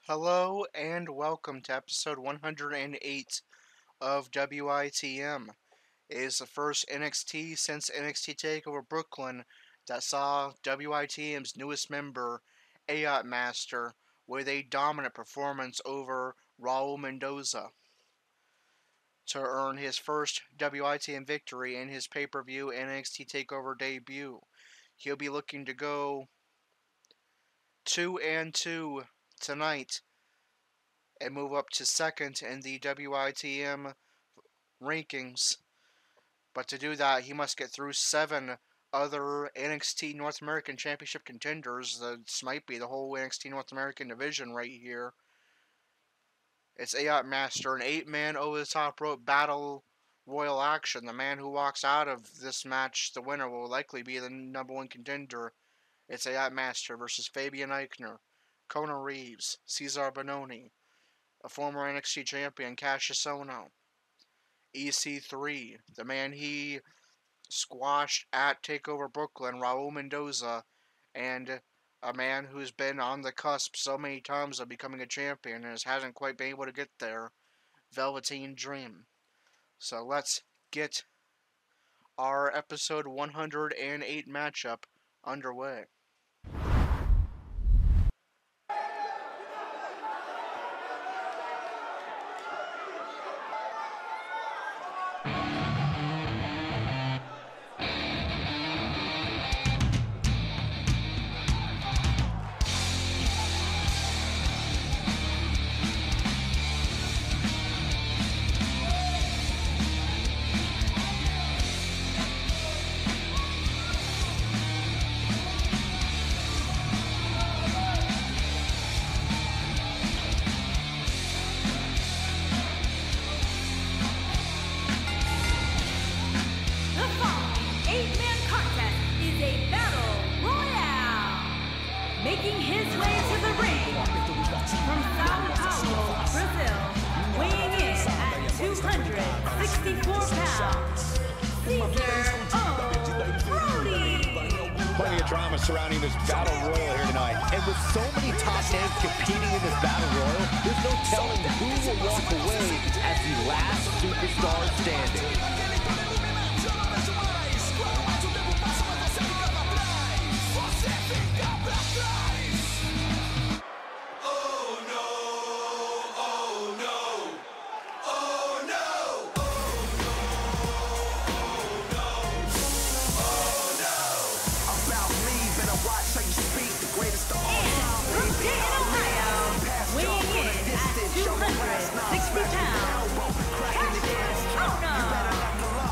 Hello and welcome to episode 108 of WITM. It is the first NXT since NXT TakeOver Brooklyn that saw WITM's newest member, Aiot Master, with a dominant performance over Raul Mendoza to earn his first WITM victory in his pay-per-view NXT TakeOver debut. He'll be looking to go 2-2 tonight and move up to second in the WITM rankings. But to do that, he must get through 7 other NXT North American Championship contenders. This might be the whole NXT North American division right here. It's Aiot Master, an 8-man over-the-top rope battle royal action. The man who walks out of this match, the winner, will likely be the #1 contender. It's Aiot Master versus Fabian Eichner, Kona Reeves, Cesar Bononi, a former NXT champion, Cassius Ohno, EC3, the man he squashed at TakeOver Brooklyn, Raul Mendoza, and a man who's been on the cusp so many times of becoming a champion and hasn't quite been able to get there, Velveteen Dream. So let's get our episode 108 matchup underway. Making his way to the ring from Sao Paulo, Brazil, weighing in at 264 pounds, Cesar Brody. Plenty of drama surrounding this Battle Royal here tonight. And with so many top names competing in this Battle Royal, there's no telling who will walk away as the last superstar standing.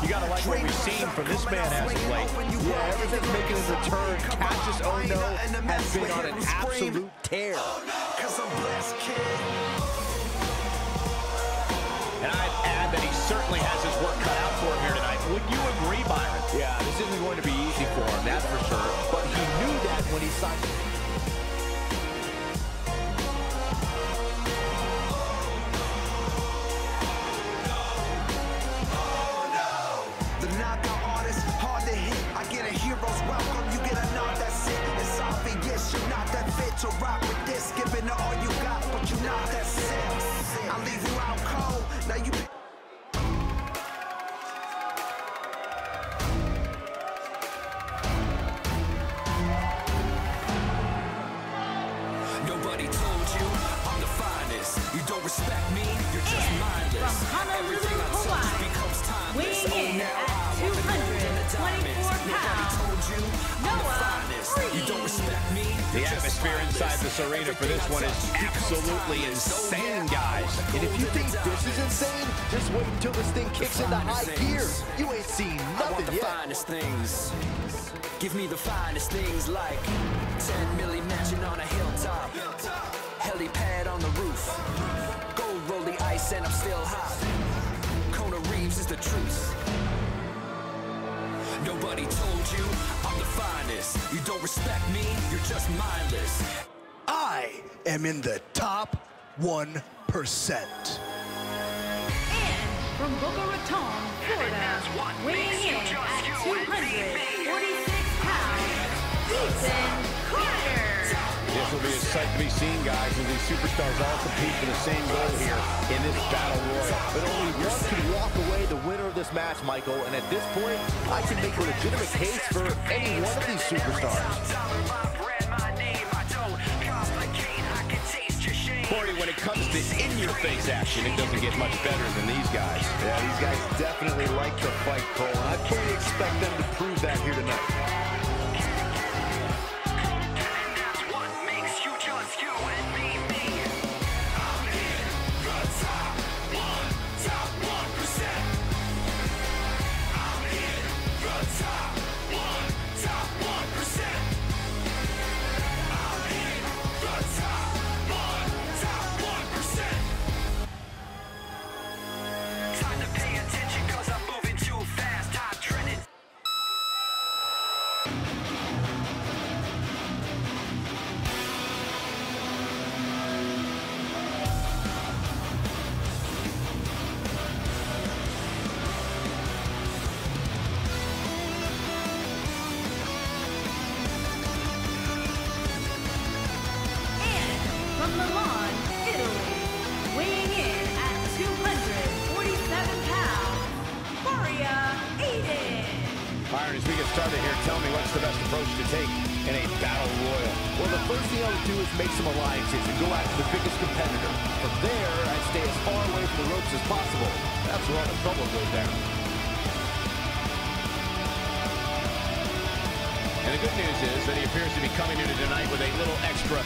You gotta like what we've seen from this man as of late. Yeah, ever since making his return, Cassius Ohno has been on an absolute tear. And I'd add that he certainly has his work cut out for him here tonight. Would you agree, Byron? Yeah, this isn't going to be easy for him, that's for sure. But he knew that when he signed. To rock with this, giving it all you got, but you not that sick. I leave you out cold, now you. Nobody told you I'm the finest. You don't respect me, you're just mindless. From Everything I touch becomes timeless. Weighing in at 224 pounds, You don't respect me. The atmosphere inside this arena for this one is absolutely insane, guys. And if you think this is insane, just wait until this thing kicks into high gear. You ain't seen nothing yet. Finest things. Give me the finest things like 10 milli mansion on a hilltop, helipad on the roof, gold roll the ice and I'm still hot. Kona Reeves is the truth. Nobody told you I'm the finest. You don't respect me, you're just mindless. I am in the top 1%. And from Boca Raton, Florida, weighing in at 246 pounds, Ethan Carter. This will be his sight to be seen, guys, as these superstars all compete for the same goal here in this battle royal. But only one can walk away the winner of this match, Michael, and at this point, I can make a legitimate case for any one of these superstars. Corey, when it comes to in-your-face action, it doesn't get much better than these guys. Yeah, these guys definitely like to fight, Cole, and I fully expect them to prove that here tonight. Byron, as we get started here, tell me what's the best approach to take in a battle royal? Well, the first thing I would do is make some alliances and go after the biggest competitor. From there, I'd stay as far away from the ropes as possible. That's where all the trouble goes down. And the good news is that he appears to be coming into tonight with a little extra.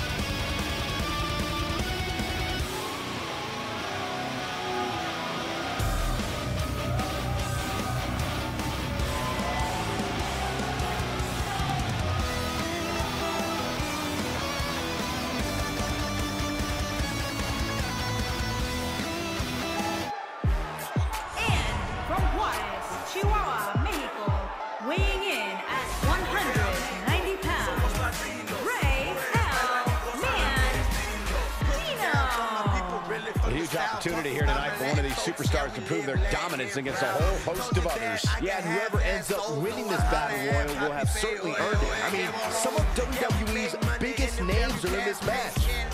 Opportunity here tonight for one of these superstars to prove their dominance against a whole host of others. Yeah, and whoever ends up winning this battle royal will have certainly earned it. I mean, some of WWE's biggest names are in this match. Yeah,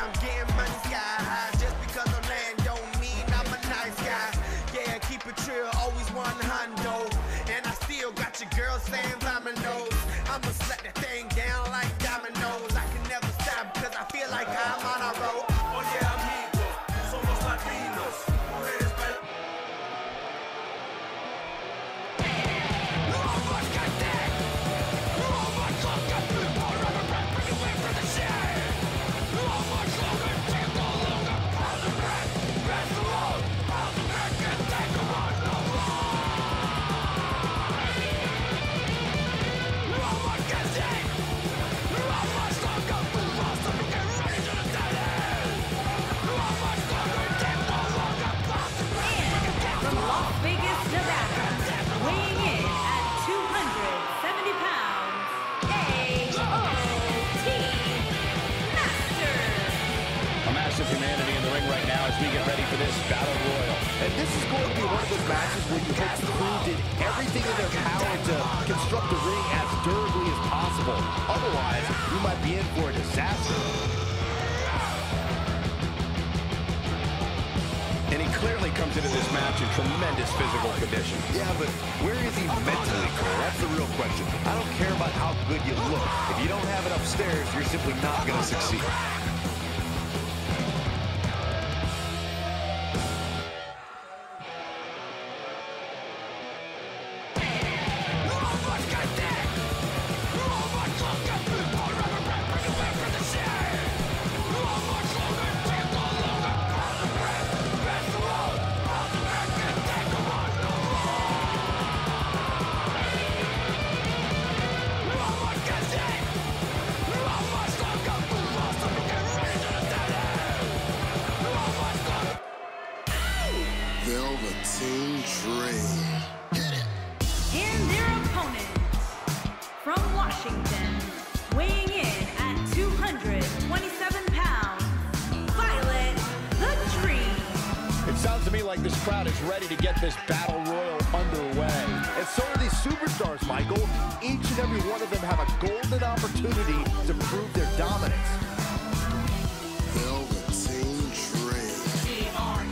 I'm getting money sky high. Just because I'm land don't mean I'm a nice guy. Yeah, keep it chill, always one hundo. And I still got your girl saying dominoes. I'ma slap that thing down like dominoes. I can never stop because I feel like I'm on a roll. Oh yeah, amigo, somos latinos. Mujeres humanity in the ring right now as we get ready for this battle royal. And this is going to be one of those matches where you hope the crew did everything in their power to construct the ring as durably as possible. Otherwise, you might be in for a disaster. And he clearly comes into this match in tremendous physical condition. Yeah, but where is he mentally, Cole? That's the real question. I don't care about how good you look. If you don't have it upstairs, you're simply not going to succeed. Team Dream. And their opponent, from Washington, weighing in at 227 pounds, Violet the Dream. It's Sounds to me like this crowd is ready to get this battle royal underway. And so are these superstars, Michael. Each and every one of them have a golden opportunity to prove their dominance.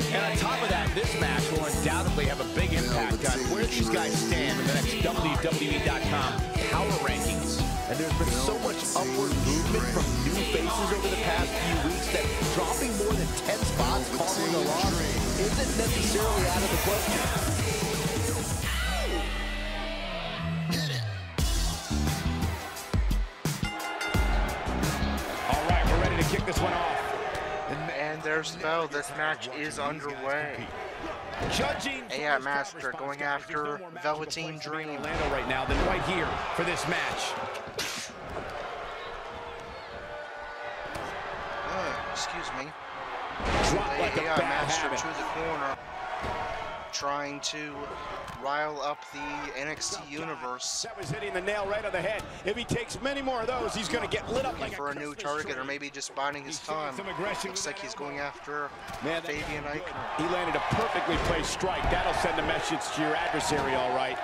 And on top of that, this match will undoubtedly have a big impact on where these guys stand in the next WWE.com power rankings. And there's been so much upward movement from new faces over the past few weeks that dropping more than 10 spots following a loss isn't necessarily out of the question. All right, we're ready to kick this one off. And there's the bell. This match is underway. Judging Aiot Master going after Velveteen Dream. Orlando right now, then right here for this match. Excuse me. Drop like a Aiot bad Master habit. to the corner, trying to rile up the NXT universe. That was hitting the nail right on the head. If he takes many more of those, he's going to get lit up like For a new target, or maybe just biding his time. Looks like he's going after Fabian Aichner. He landed a perfectly placed strike. That'll send a message to your adversary, all right.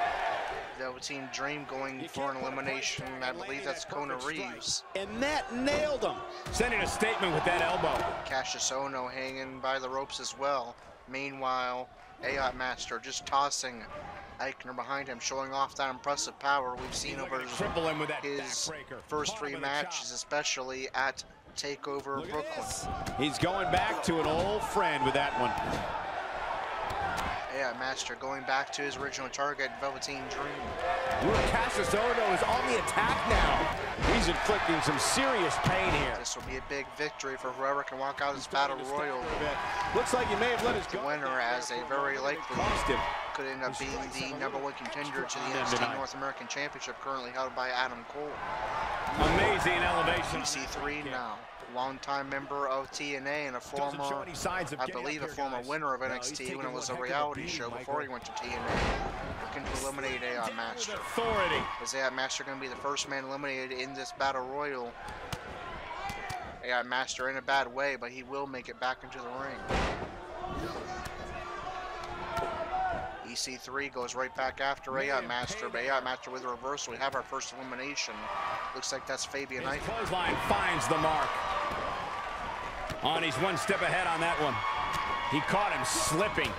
Velveteen Dream going for an elimination. I believe that's Kona Reeves. And that nailed him. Sending a statement with that elbow. Cassius Ohno hanging by the ropes as well. Meanwhile, Aiot Master just tossing Aichner behind him, showing off that impressive power we've seen over his first 3 matches, especially at TakeOver Brooklyn. He's going back to an old friend with that one. Aiot Master going back to his original target, Velveteen Dream. Cassius Ohno is on the attack now. He's inflicting some serious pain here. This will be a big victory for whoever can walk out of this battle royal. Looks like he may have let his winner, as a very likely could end up being the #1 contender to the NXT North American Championship, currently held by Adam Cole. Amazing elevation. EC3 now, longtime member of TNA and a former, I believe, a former winner of NXT when it was a reality show before he went to TNA. Looking to eliminate Aiot Master. Is Aiot Master going to be the first man eliminated in this battle royal? Aiot Master in a bad way, but he will make it back into the ring. EC3 goes right back after Aiot Master, but Aiot Master with a reversal. We have our first elimination. Looks like that's Fabian Aichner. Clothesline finds the mark. He's one step ahead on that one. He caught him slipping.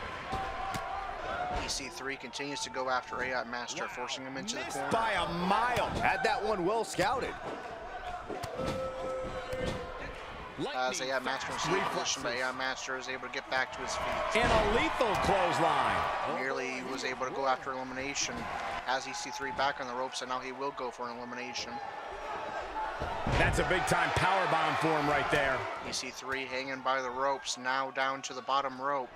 EC3 continues to go after Aiot Master, forcing him into the corner. By a mile. Had that one well scouted. As Aiot Master is in position, but Aiot Master is able to get back to his feet. And a lethal clothesline. Nearly was able to go after elimination. Has EC3 back on the ropes, and now he will go for an elimination. That's a big-time powerbomb for him right there. EC3 hanging by the ropes, now down to the bottom rope.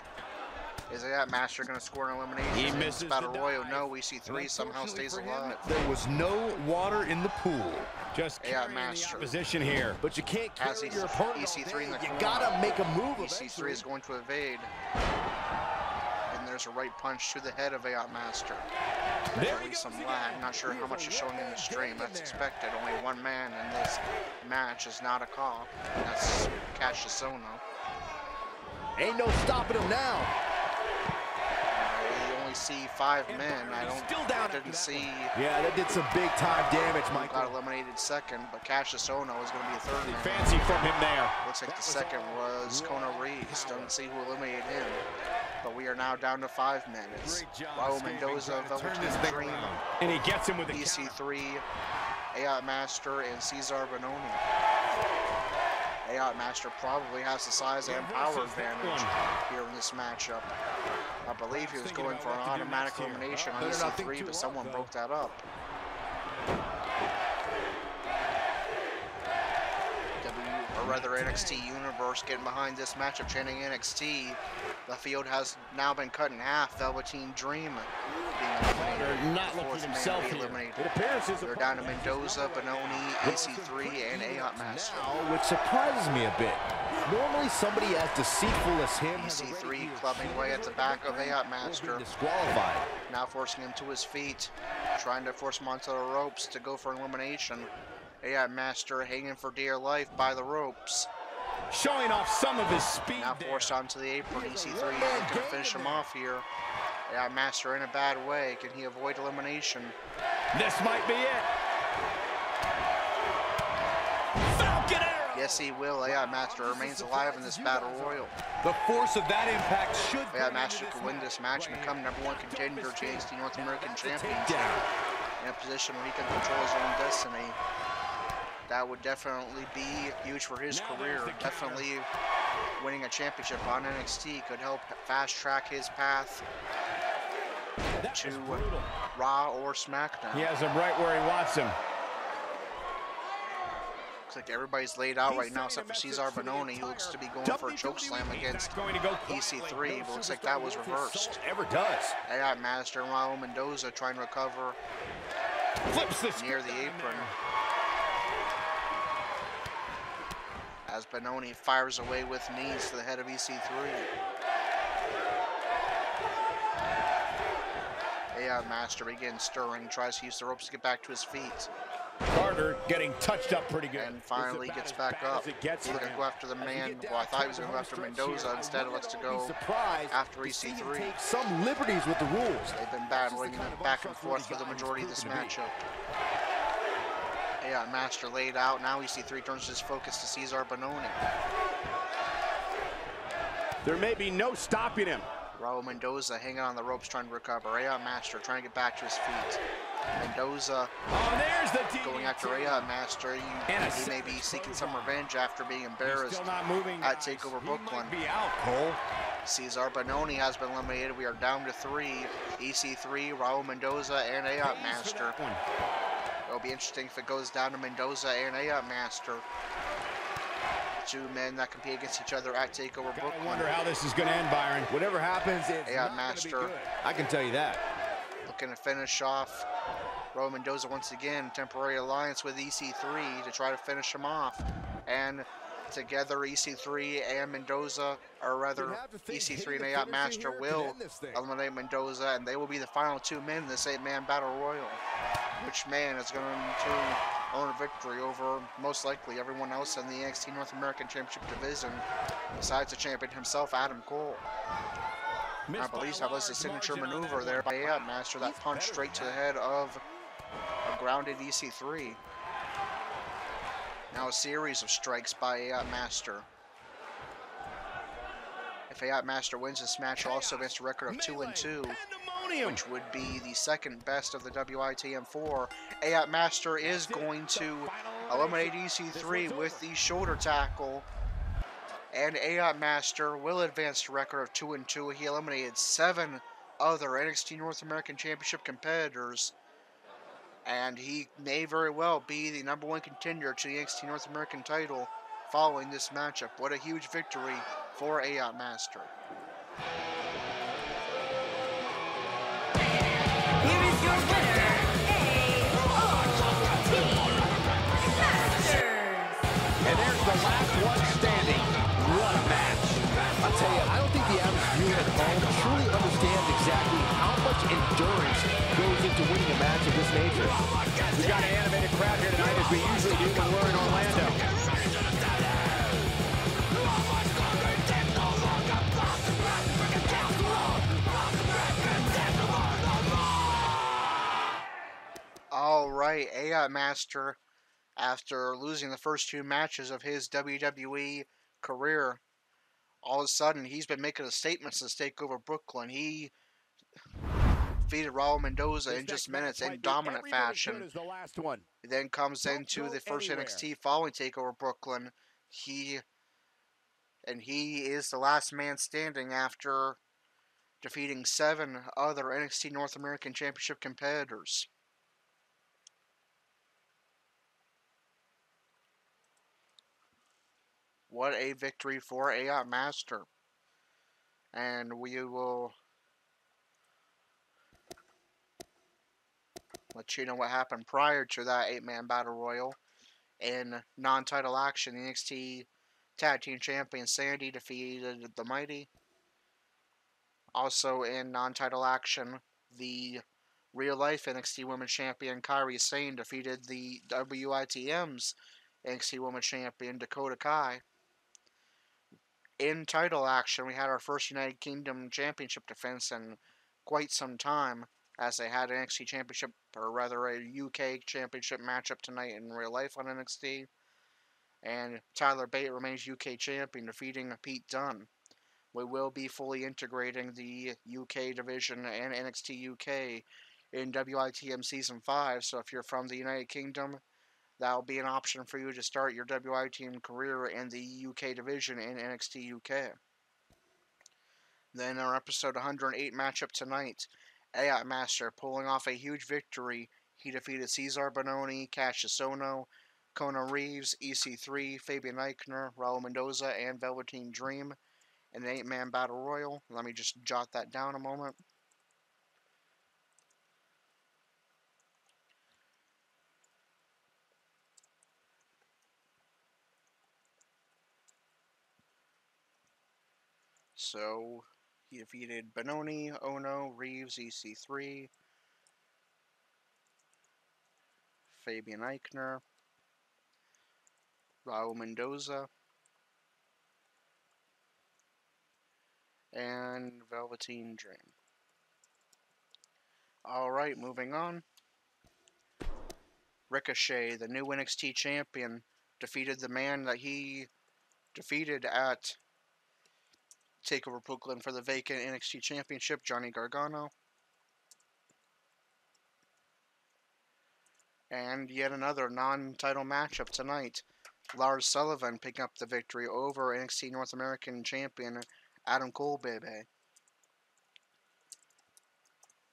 Is Aiot Master going to score an elimination? He misses Battle Royal. No, EC3 somehow stays alive. There was no water in the pool. Just Aiot Master position here. But you can't has carry your opponent. EC3 in the corner. You gotta make a move. EC3 is going to evade. And there's a right punch to the head of Aiot Master. There's some lag. Not sure how much is showing in the stream. That's expected. Only one man in this match is not a cop. That's Cassius Ohno. Ain't no stopping him now. You only see 5 men. I didn't see. Yeah, that did some big time damage, Michael. Got eliminated second, but Cassius Ohno is going to be a third man. Fancy from him there. Looks like the second was Kona Reeves. Doesn't see who eliminated him. But we are now down to 5 men. It's Raul Mendoza, Velveteen Dream, and he gets him with a EC3, Aiot Master, and Cesar Bononi. Aiot Master probably has the size and power advantage here in this matchup. I believe he was going for an automatic elimination on EC3, but someone broke that up. NXT Universe getting behind this matchup, chanting NXT. The field has now been cut in half. Velveteen Dream being eliminated. Not looking himself here. It appears they're down to Mendoza, Bononi, EC3, and Aiot Master. Now, which surprises me a bit. Normally somebody as deceitful as him. EC3 clubbing away at the back of Aiot Master. Disqualified. Now forcing him to his feet, trying to force him onto the ropes to go for an elimination. Aiot Master hanging for dear life by the ropes. showing off some of his speed. Now forced onto the apron. EC3 looking to finish him off here. Yeah, Master in a bad way. Can he avoid elimination? This might be it. Falcon arrow. Yes, he will. Yeah, Master remains alive in this battle royal. The force of that impact should. Yeah, Master could win this match and become #1 contender to NXT North American Champion. In a position where he can control his own destiny. That would definitely be huge for his career. Definitely winning a championship on NXT could help fast track his path to Raw or SmackDown. He has him right where he wants him. Looks like everybody's laid out right now except for Cesar Bononi, who looks to be going for a chokeslam against EC3, but looks like that was reversed. Ever does. They got Master and Raul Mendoza trying to recover Flips this near the apron. As Bononi fires away with knees to the head of EC3. Yeah, Master begins stirring, tries to use the ropes to get back to his feet. Carter getting touched up pretty good. And finally gets back up. He's going to go after the man. Well, I thought he was going to go after Mendoza. Instead, lets to go after EC3. Take some liberties with the rules. They've been battling back and forth for the majority of this matchup. Yeah, Master laid out. Now EC3 turns his focus to Cesar Bononi. There may be no stopping him. Raul Mendoza hanging on the ropes trying to recover. Yeah, Master trying to get back to his feet. Mendoza there's the going after Master. He may be seeking some revenge after being embarrassed at TakeOver Brooklyn. Be out, Cole. Cesar Bononi has been eliminated. We are down to 3. EC3, Raul Mendoza, and Aiot Master. It'll be interesting if it goes down to Mendoza and Aiot Master. 2 men that compete against each other at TakeOver Brooklyn. I wonder how this is going to end, Byron. Whatever happens, it's Aiot Master. I can tell you that. Looking to finish off Raul Mendoza once again. Temporary alliance with EC3 to try to finish him off. And together EC3 and Mendoza, or rather EC3 and Aiot Master will eliminate Mendoza, and they will be the final 2 men in this 8-man battle royal. Which man is going to earn a victory over most likely everyone else in the NXT North American Championship division besides the champion himself, Adam Cole. I believe that was the signature maneuver there by Aiot Master, that punch straight to the head of a grounded EC3. Now a series of strikes by Aiot Master. If Aiot Master wins this match, he'll also against a record of 2-2, which would be the second best of the WITM4. Aiot Master is going to eliminate EC3 with the shoulder tackle. And Aiot Master will advance to a record of 2-2. He eliminated 7 other NXT North American Championship competitors. And he may very well be the #1 contender to the NXT North American title following this matchup. What a huge victory for Aiot Master. Here is your winner, Aiot Masters. And there's the last one standing. What a match. I'll tell you, I don't think the average viewer at home truly understands exactly how much endurance goes into winning a match of this nature. We've got an animated crowd here tonight, as we usually do when we're in Orlando. All right, Aiot Master, after losing the first 2 matches of his WWE career, all of a sudden he's been making a statement since TakeOver Brooklyn. He defeated Raul Mendoza in just minutes in dominant fashion. He then comes into the first NXT following TakeOver Brooklyn. He is the last man standing after defeating 7 other NXT North American Championship competitors. What a victory for Aiot Master. And we will let you know what happened prior to that 8-man battle royal. In non-title action, the NXT Tag Team Champion Sandy defeated the Mighty. Also in non-title action, the real-life NXT Women's Champion Kairi Sane defeated the WITM's NXT Women's Champion Dakota Kai. In title action, we had our first United Kingdom Championship defense in quite some time, as they had an NXT Championship, or rather a UK Championship matchup tonight in real life on NXT. And Tyler Bate remains UK Champion, defeating Pete Dunne. We will be fully integrating the UK division and NXT UK in WITM Season 5, so if you're from the United Kingdom, that'll be an option for you to start your WITM career in the UK division in NXT UK. Then our episode 108 matchup tonight, Aiot Master pulling off a huge victory. He defeated Cesar Bononi, Cassius Ohno, Kona Reeves, EC3, Fabian Eichner, Raul Mendoza, and Velveteen Dream in an 8-man battle royal. Let me just jot that down a moment. So, he defeated Bononi, Ohno, Reeves, EC3, Fabian Eichner, Raul Mendoza, and Velveteen Dream. Alright, moving on. Ricochet, the new NXT champion, defeated the man that he defeated at TakeOver Brooklyn for the vacant NXT championship, Johnny Gargano. And yet another non-title matchup tonight. Lars Sullivan picking up the victory over NXT North American champion Adam Cole, baby.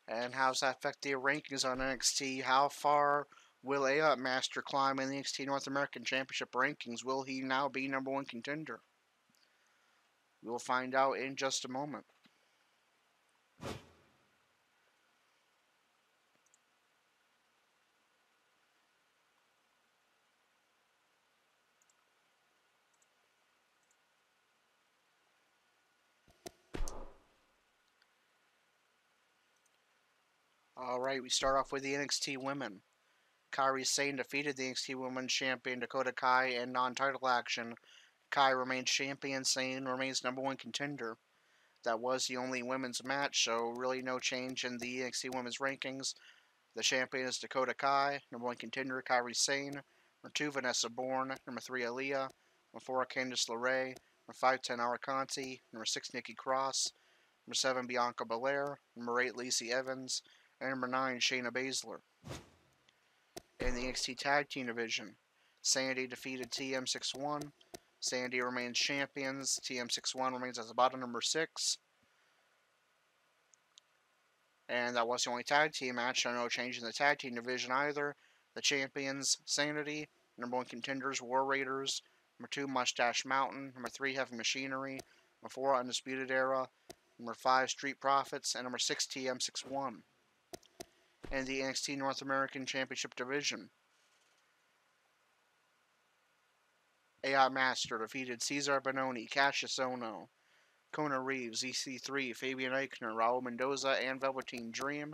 And how does that affect the rankings on NXT? How far will Aiot Master climb in the NXT North American Championship rankings? Will he now be #1 contender? We'll find out in just a moment. Alright, we start off with the NXT Women. Kairi Sane defeated the NXT Women's Champion Dakota Kai in non-title action. Kai remains champion, Sane remains #1 contender. That was the only women's match, so really no change in the NXT Women's rankings. The champion is Dakota Kai, #1 contender Kairi Sane, #2 Vanessa Bourne, #3 Aaliyah, #4 Candice LeRae, #5 Tanara Conti, #6 Nikki Cross, #7 Bianca Belair, #8 Lacey Evans, and #9 Shayna Baszler. In the NXT Tag Team division, Sandy defeated TM61. Sandy remains champions. TM61 remains as the bottom #6. And that was the only tag team match, so no change in the tag team division either. The champions, Sanity, #1 contenders, War Raiders, #2 Mustache Mountain, #3 Heavy Machinery, #4 Undisputed Era, #5 Street Profits, and #6 TM61. In the NXT North American Championship division, Aiot Master defeated Cesar Bononi, Cassius Ohno, Kona Reeves, EC3, Fabian Eichner, Raul Mendoza, and Velveteen Dream.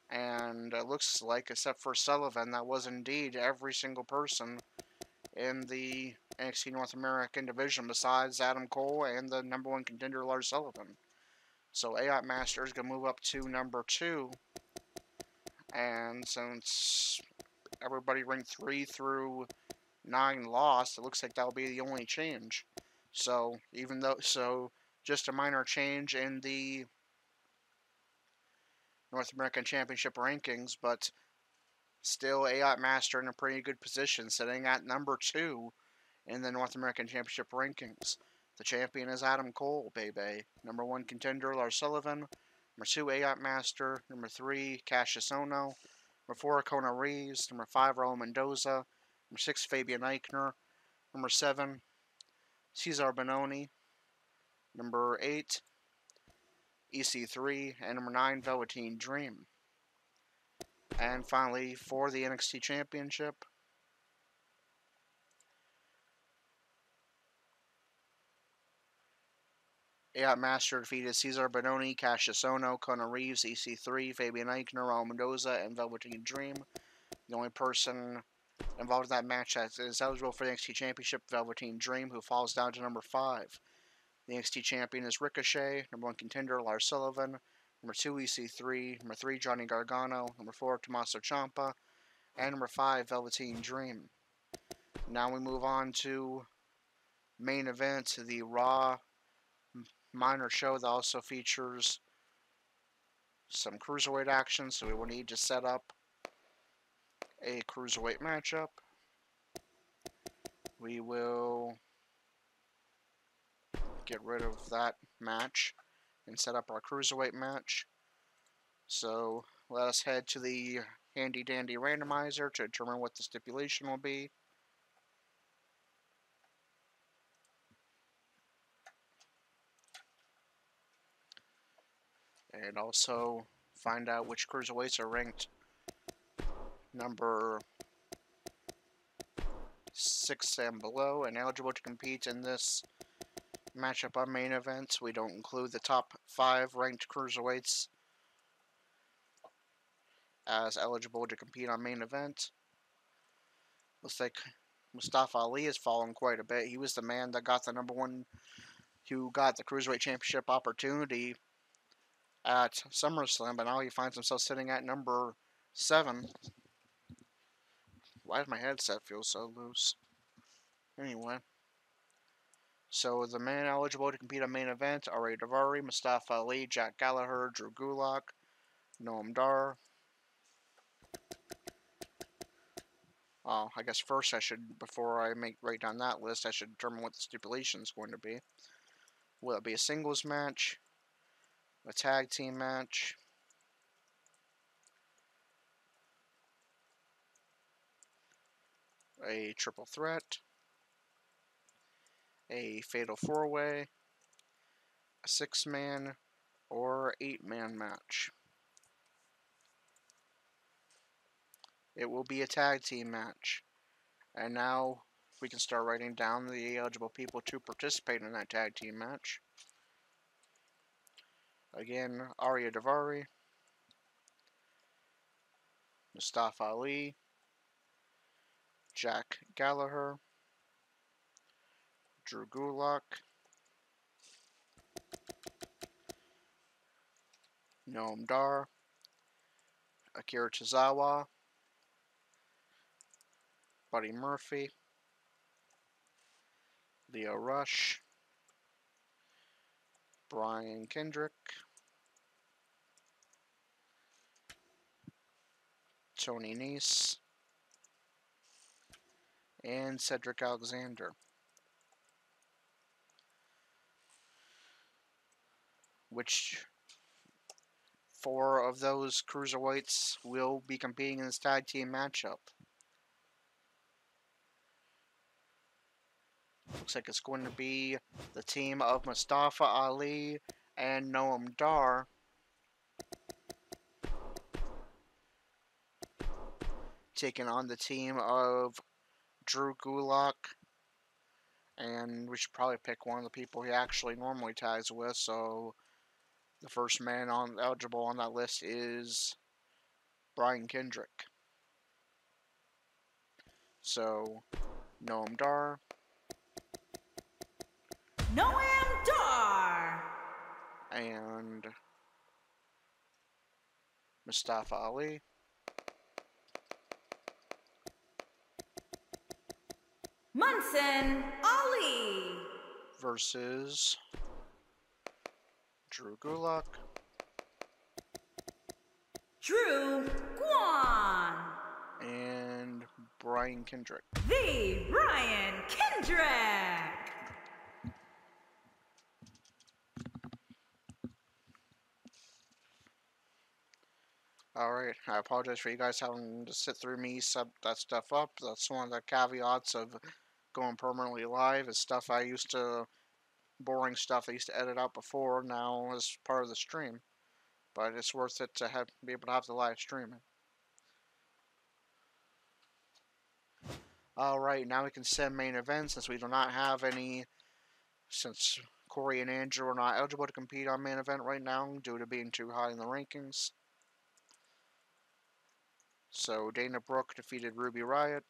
And it looks like, except for Sullivan, that was indeed every single person in the NXT North American division besides Adam Cole and the #1 contender Lars Sullivan. So Aiot Master is going to move up to #2. And since everybody ranked 3 through 9 lost, it looks like that'll be the only change. So just a minor change in the North American Championship rankings, but still Aiot Master in a pretty good position, sitting at #2 in the North American Championship rankings. The champion is Adam Cole, baby. #1 contender Lars Sullivan, #2 Aiot Master, #3 Cassius Ohno, #4 Kona Reeves, #5 Raul Mendoza, #6 Fabian Eichner, #7 Cesar Bononi, #8 EC3, and #9 Velveteen Dream. And finally, for the NXT Championship, Aiot Master defeated Cesar Bononi, Cassius Ohno, Kona Reeves, EC3, Fabian Eichner, Raul Mendoza, and Velveteen Dream. The only person involved in that match that is eligible for the NXT Championship, Velveteen Dream, who falls down to #5. The NXT champion is Ricochet. Number 1 contender, Lars Sullivan. Number 2, EC3. Number 3, Johnny Gargano. Number 4, Tommaso Ciampa. And number 5, Velveteen Dream. Now we move on to main event, the Raw minor show that also features some Cruiserweight action, so we will need to set up a Cruiserweight matchup. We will get rid of that match and set up our Cruiserweight match. So let us head to the handy dandy randomizer to determine what the stipulation will be. And also find out which Cruiserweights are ranked number 6 and below and eligible to compete in this matchup on main event. We don't include the top 5 ranked Cruiserweights as eligible to compete on main event. Looks like Mustafa Ali has fallen quite a bit. He was the man that got the number 1, who got the Cruiserweight Championship opportunity at SummerSlam, but now he finds himself sitting at number 7. Why does my headset feel so loose? Anyway. So the men eligible to compete on main event are Ariya Daivari, Mustafa Ali, Jack Gallagher, Drew Gulak, Noam Dar. I guess first I should, before I write down that list, I should determine what the stipulation is going to be. Will it be a singles match? A tag team match? A triple threat? A fatal 4-way? A 6-man? Or 8-man match? It will be a tag team match. And now we can start writing down the eligible people to participate in that tag team match. Again, Ariya Daivari, Mustafa Ali, Jack Gallagher, Drew Gulak, Noam Dar, Akira Tozawa, Buddy Murphy, Leo Rush, Brian Kendrick, Tony Nese, and Cedric Alexander. Which 4 of those Cruiserweights will be competing in this tag team matchup? Looks like it's going to be the team of Mustafa Ali and Noam Dar taking on the team of Drew Gulak, and we should probably pick one of the people he actually normally tags with. So the first man eligible on that list is Brian Kendrick. So Noam Dar, Noam Dar, and Mustafa Ali Munson Ali versus Drew Gulak, Drew Guan, and Brian Kendrick. the Brian Kendrick. Alright, I apologize for you guys having to sit through me set that stuff up. That's one of the caveats of going permanently live, is stuff I used to, boring stuff I used to edit out before, now is part of the stream. But it's worth it to be able to have the live streaming. Alright, now we can send main events, since we do not have any, since Corey and Andrew are not eligible to compete on main event right now due to being too high in the rankings. So Dana Brooke defeated Ruby Riott.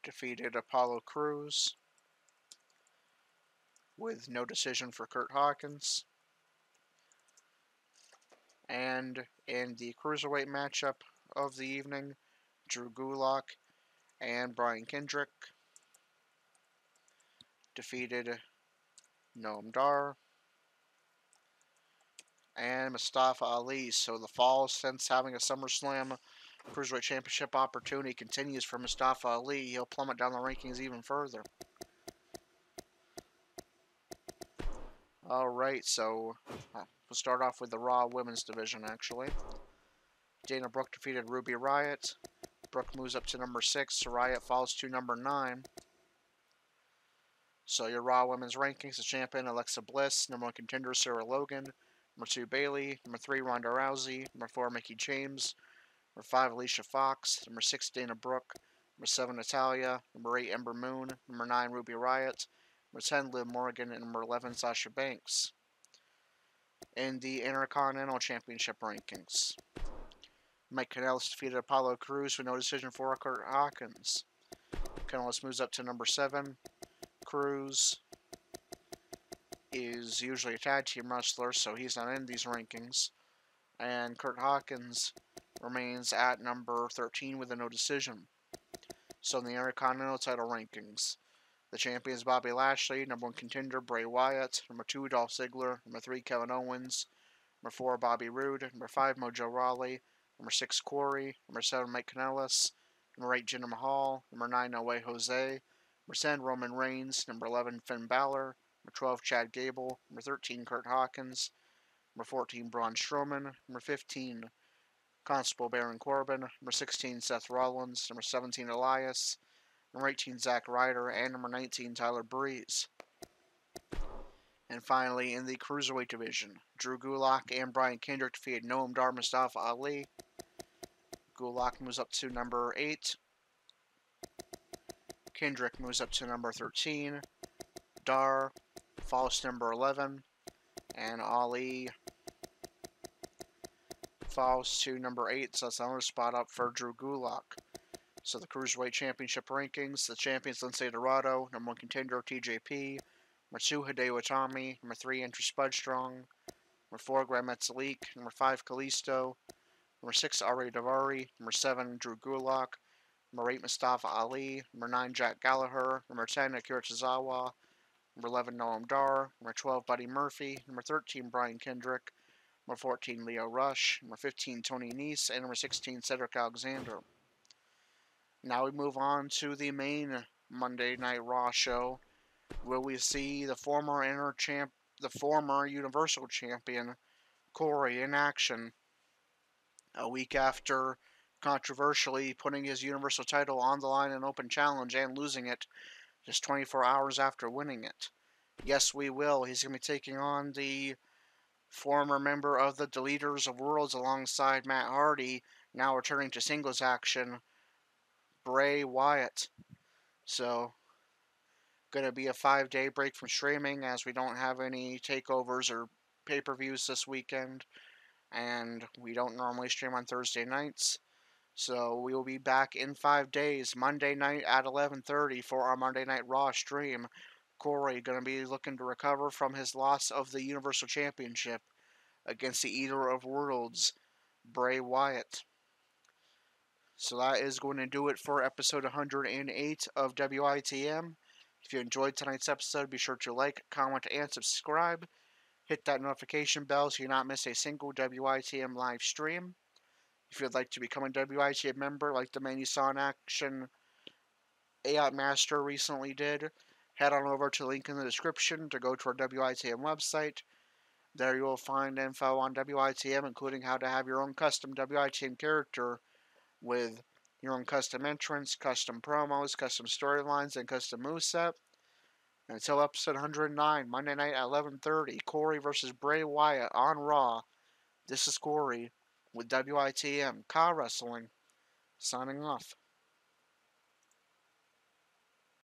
defeated Apollo Crews with no decision for Kurt Hawkins. And in the Cruiserweight matchup of the evening, Drew Gulak and Brian Kendrick defeated Noam Dar and Mustafa Ali. So the fall, since having a SummerSlam Cruiserweight Championship opportunity, continues for Mustafa Ali. He'll plummet down the rankings even further. Alright, so we'll start off with the Raw Women's Division, actually. Dana Brooke defeated Ruby Riott. Brooke moves up to number 6. Riott falls to number 9. So your Raw Women's rankings: the champion Alexa Bliss, number 1 contender Sarah Logan, number 2 Bayley, number 3 Ronda Rousey, number 4 Mickie James, number 5 Alicia Fox, number 6 Dana Brooke, number 7 Natalya, number 8 Ember Moon, number 9 Ruby Riott, number 10 Liv Morgan, and number 11 Sasha Banks. In the Intercontinental Championship rankings, Mike Kanellis defeated Apollo Crews with no decision for Kurt Hawkins. Kanellis moves up to number 7. Crews is usually a tag team wrestler, so he's not in these rankings. And Kurt Hawkins remains at number 13 with a no decision. So in the Intercontinental title rankings, the champion is Bobby Lashley, number 1 contender Bray Wyatt, number 2 Dolph Ziggler, number 3 Kevin Owens, number 4 Bobby Roode, number 5 Mojo Rawley, number 6 Corey, number 7 Mike Kanellis, number 8 Jinder Mahal, number 9 No Way Jose, number 10 Roman Reigns, number 11 Finn Balor, number 12 Chad Gable, number 13 Kurt Hawkins, number 14 Braun Strowman, number 15 Constable Baron Corbin, number 16 Seth Rollins, number 17 Elias, number 18 Zack Ryder, and number 19 Tyler Breeze. And finally, in the Cruiserweight division, Drew Gulak and Brian Kendrick defeated Noam Dar, Mustafa Ali. Gulak moves up to number 8. Kendrick moves up to number 13. Dar falls to number 11. And Ali falls to number 8, so that's another spot up for Drew Gulak. So the Cruiserweight Championship rankings: the champions Lince Dorado, number 1 contender TJP, number 2 Hideo Itami, number 3 Enter Spudstrong, number 4 Grand Metalik, number 5 Kalisto, number 6 Ari Daivari, number 7 Drew Gulak, number 8 Mustafa Ali, number 9 Jack Gallagher, number 10 Akira Tozawa, number 11 Noam Dar, number 12 Buddy Murphy, number 13 Brian Kendrick, number 14 Leo Rush, number 15 Tony Nese, and number 16 Cedric Alexander. Now we move on to the main Monday Night Raw show, where we see the former Universal Champion Corey in action a week after controversially putting his Universal title on the line in open challenge and losing it just 24 hours after winning it. Yes, we will. He's going to be taking on the former member of the Deleters of Worlds alongside Matt Hardy, now returning to singles action, Bray Wyatt. So, going to be a 5-day break from streaming, as we don't have any takeovers or pay-per-views this weekend, and we don't normally stream on Thursday nights. So we will be back in 5 days, Monday night at 11:30 for our Monday Night Raw stream. Corey going to be looking to recover from his loss of the Universal Championship against the Eater of Worlds, Bray Wyatt. So that is going to do it for episode 108 of WITM. If you enjoyed tonight's episode, be sure to like, comment, and subscribe. Hit that notification bell so you not miss a single WITM live stream. If you'd like to become a WITM member, like the man you saw in action Aiot Master recently did, head on over to the link in the description to go to our WITM website. There you will find info on WITM, including how to have your own custom WITM character with your own custom entrance, custom promos, custom storylines, and custom moveset. Until episode 109, Monday night at 11:30, Corey versus Bray Wyatt on Raw. This is Corey with WITM Ka Wrestling, signing off.